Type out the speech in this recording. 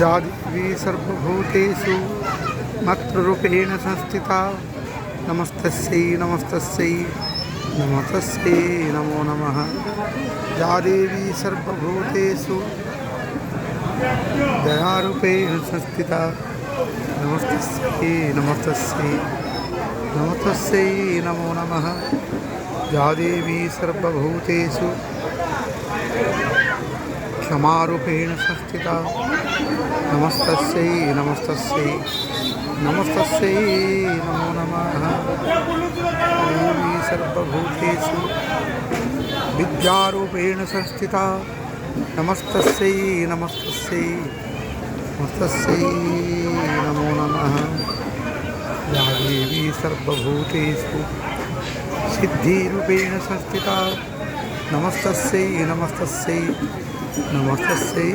या देवी सर्वभूतेषु मातृरूपेण संस्थिता नमस्तस्यै नमस्तस्यै नमस्तस्यै नमो नमः। या देवी सर्वभूतेषु दयारूपेण संस्थिता नमस्तस्यै नमस्तस्यै नमस्तस्यै नमो नमः। या देवी सर्वभूतेषु क्षमारूपेण संस्थिता नमस्तस्यै नमस्तस्यै नमस्तस्यै नमो नमः। देवी सर्वभूतेषु विद्यारूपेण संस्थिता नमस्तस्यै नमस्तस्यै नमस्तस्यै नमो नमः। या देवी सर्वभूतेषु सिद्धिरूपेण संस्थिता नमस्तस्यै नमस्तस्यै नमस्तस्यै